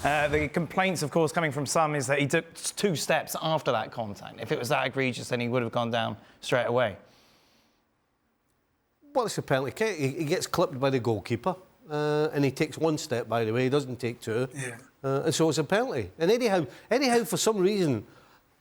The complaints, of course, coming from some is that he took 2 steps after that contact. If it was that egregious, then he would have gone down straight away. Well, it's a penalty kick. He gets clipped by the goalkeeper, and he takes 1 step, by the way. He doesn't take 2. Yeah. And so it's a penalty. And anyhow, for some reason,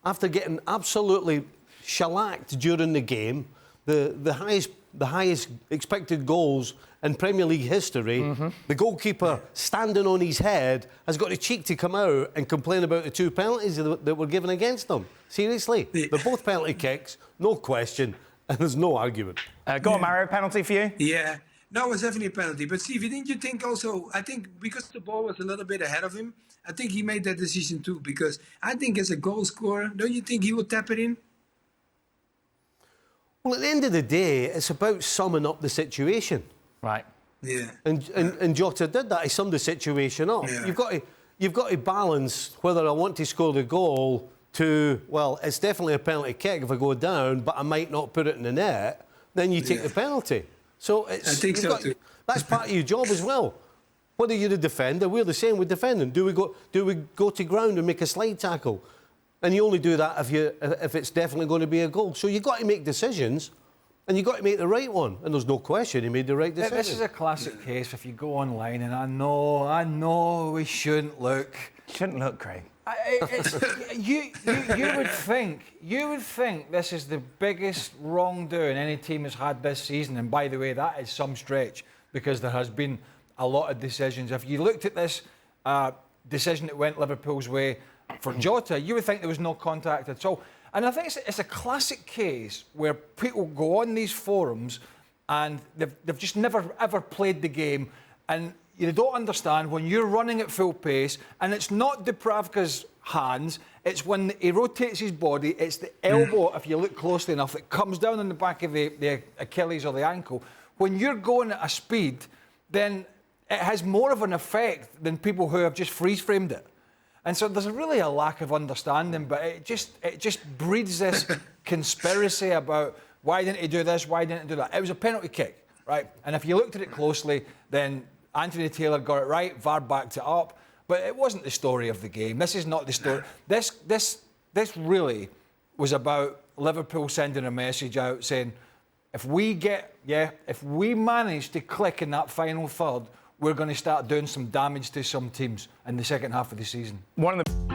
after getting absolutely shellacked during the game, the highest expected goals in Premier League history, the goalkeeper standing on his head has got the cheek to come out and complain about the 2 penalties that were given against them. Seriously. Yeah. They're both penalty kicks, no question, and there's no argument. Go on, Mario, penalty for you? Yeah. No, it was definitely a penalty. But Stevie, didn't you think also, I think because the ball was a little bit ahead of him, I think he made that decision too. Because I think as a goal scorer, don't you think he will tap it in? Well, at the end of the day, it's about summing up the situation. Right. Yeah. And Jota did that. He summed the situation up. Yeah. You've got to balance whether I want to score the goal to, well, it's definitely a penalty kick if I go down, but I might not put it in the net. Then you take the penalty. So it's, I think so too. That's part of your job as well. Whether you're the defender, we're the same with defending. Do we go to ground and make a slide tackle? And you only do that if it's definitely going to be a goal. So you've got to make decisions, and you've got to make the right one. And there's no question he made the right decision. This is a classic case. If you go online, and I know we shouldn't look. Shouldn't look, Craig. You would think this is the biggest wrongdoing any team has had this season. And by the way, that is some stretch because there has been a lot of decisions. If you looked at this decision that went Liverpool's way for Jota, you would think there was no contact at all. And I think it's a classic case where people go on these forums and they've just never ever played the game, and you don't understand when you're running at full pace, and it's not Dubravka's hands, it's when he rotates his body, it's the elbow, if you look closely enough, it comes down on the back of the Achilles or the ankle. When you're going at a speed, then it has more of an effect than people who have just freeze-framed it. And so there's really a lack of understanding, but it just breeds this conspiracy about why didn't he do this, why didn't he do that. It was a penalty kick, right? And if you looked at it closely, then Anthony Taylor got it right, VAR backed it up, but it wasn't the story of the game. This is not the story. This really was about Liverpool sending a message out saying, if we manage to click in that final third, we're going to start doing some damage to some teams in the second half of the season. One of the